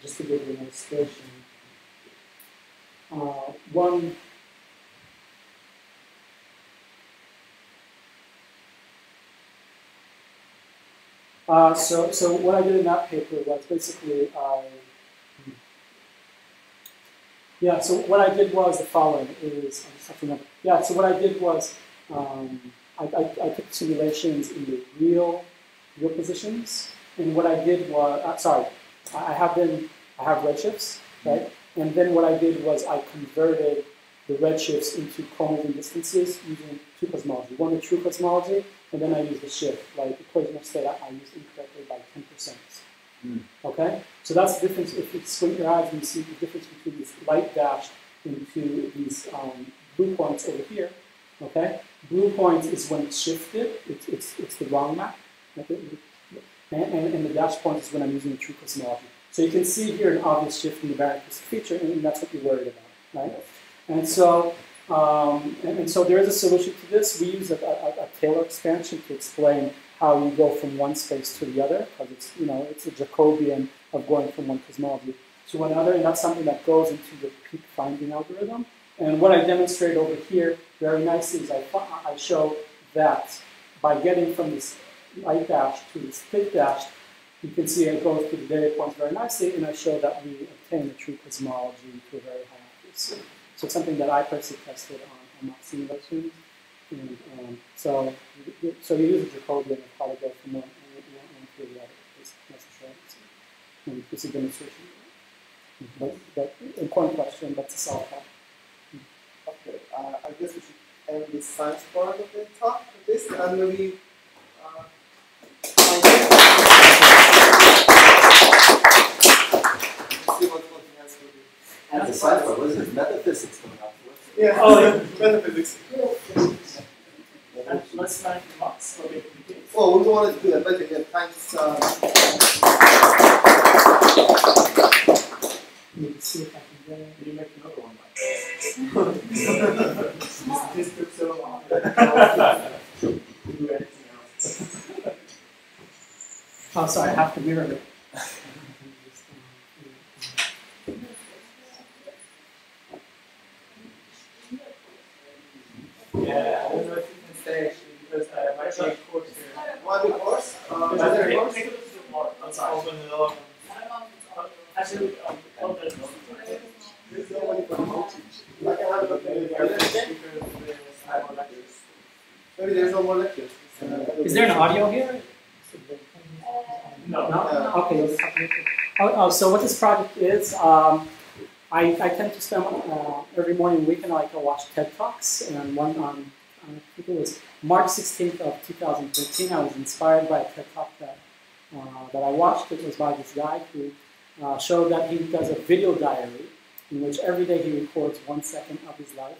Speaker 2: Just to give you an illustration. So what I did in that paper was basically so what I did was the following is, I just have to remember. Yeah, so what I did was I took simulations in the real positions, and what I did was, I have redshifts, right? And then what I did was I converted the redshifts into comoving distances using two cosmology. One, the true cosmology, and then I used the shift, like equation of state I used incorrectly by 10%. Okay? So that's the difference. If you squint your eyes and you see the difference between this light dash into these blue points over here. Okay? Blue points is when it's shifted, it's the wrong map. Okay? And the dash point is when I'm using the true cosmology. So you can see here an obvious shift in the variant feature, and that's what you're worried about, right? And so there is a solution to this. We use a Taylor expansion to explain how you go from one space to the other, because it's a Jacobian of going from one cosmology to another, and that's something that goes into the peak finding algorithm. And what I demonstrate over here very nicely is I show that by getting from this light dash to this thick dash, you can see it goes to the data points very nicely, and I show that we obtain the true cosmology to a very high accuracy. So it's something that I personally tested on mock simulations. And so you use a Jacobian of how to go from one to the other. That's necessary. And this is a demonstration. But important question, but to solve that.
Speaker 1: Okay, I guess we should end the science part of the talk with this, and maybe see what the answer will be.
Speaker 4: And the science part, what is it? Metaphysics coming up.
Speaker 1: Yeah, metaphysics.
Speaker 6: Let's thank the box for making the case.
Speaker 1: Oh, we wanted to do that, but yeah, thanks.
Speaker 2: Let me see if I can get it.
Speaker 3: Can you make another one like this?
Speaker 6: This took so long.
Speaker 3: Do anything else.
Speaker 2: Oh, sorry, I have to mirror it.
Speaker 6: Yeah, I don't know if you can stay actually, because I might take a course here.
Speaker 1: Want to do a course?
Speaker 6: Take a little bit more. I'm sorry. Actually,
Speaker 1: There's nobody from home. I can have a look at it. Maybe there's no more lectures.
Speaker 2: Is there an audio here?
Speaker 6: No.
Speaker 2: No? Okay. So what this project is, I tend to spend every morning and weekend I watch TED Talks, and one on, I think it was March 16th of 2013, I was inspired by a TED Talk that I watched. It was by this guy who showed that he does a video diary in which every day he records 1 second of his life,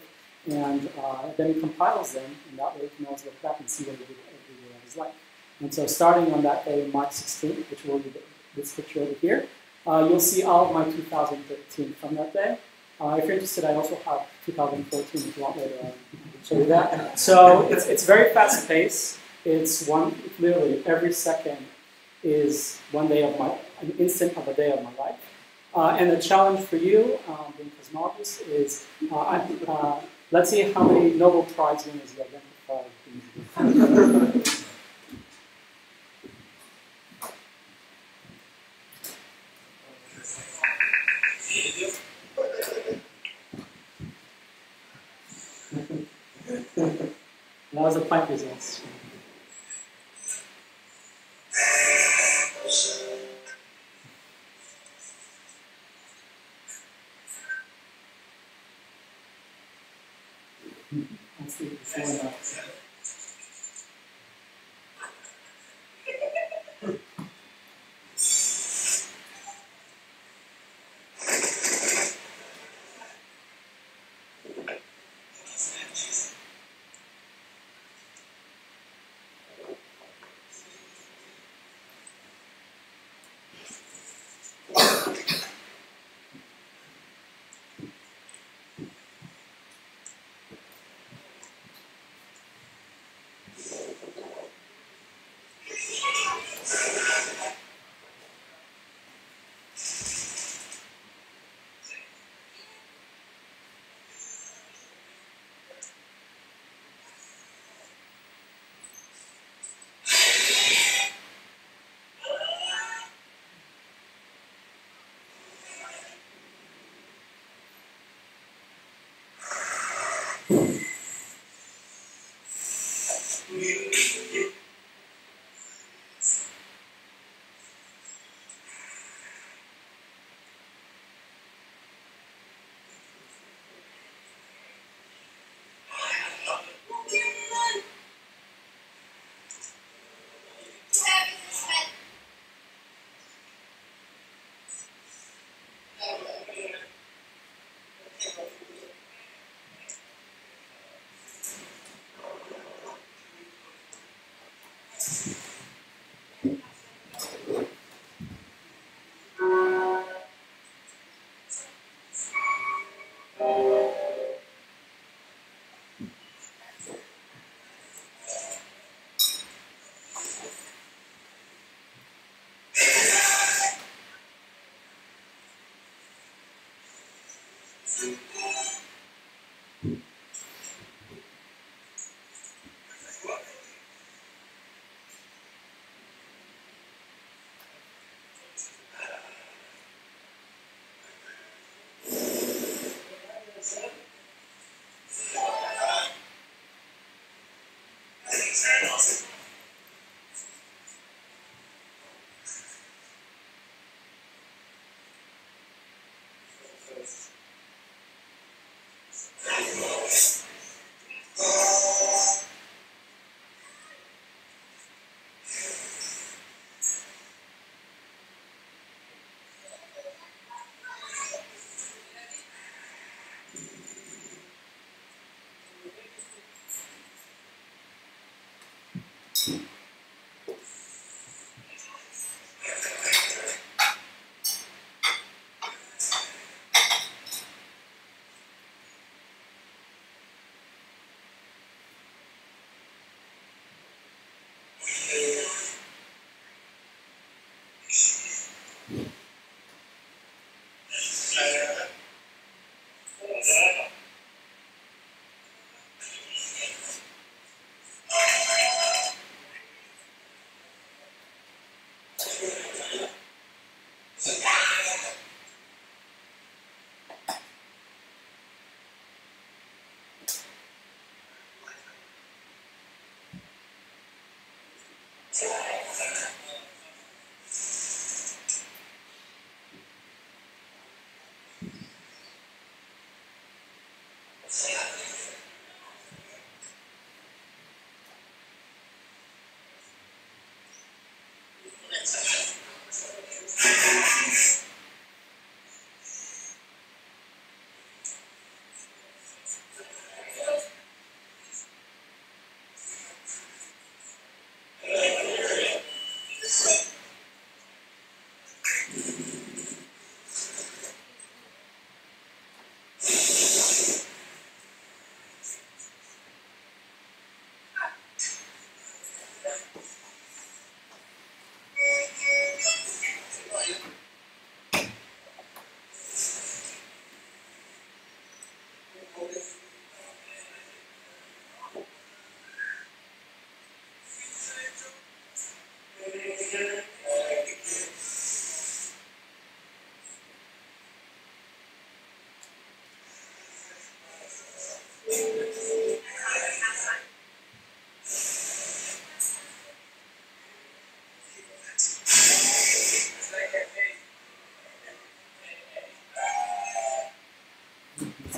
Speaker 2: and then he compiles them, and that way he can always look back and see what he did every day of his life. And so starting on that day, March 16th, which will be this picture over here, you'll see all of my 2013 from that day. If you're interested, I also have 2014 if you want later on. show you that. So it's very fast paced. It's literally every second is an instant of a day of my life. And the challenge for you, being cosmologists, is let's see how many Nobel Prize winners you identify. That was the Planck results. Let's see before and after.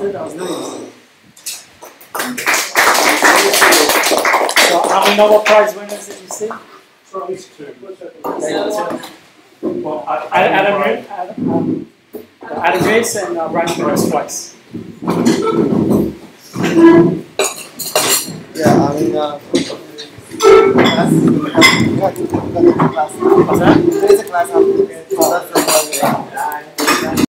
Speaker 2: So how many Nobel Prize winners did you see?
Speaker 3: So at least two.
Speaker 2: Well, Adam Race and Brian Flores twice.
Speaker 1: Yeah, I mean, class.
Speaker 2: What's that?
Speaker 1: There is a class after. That's the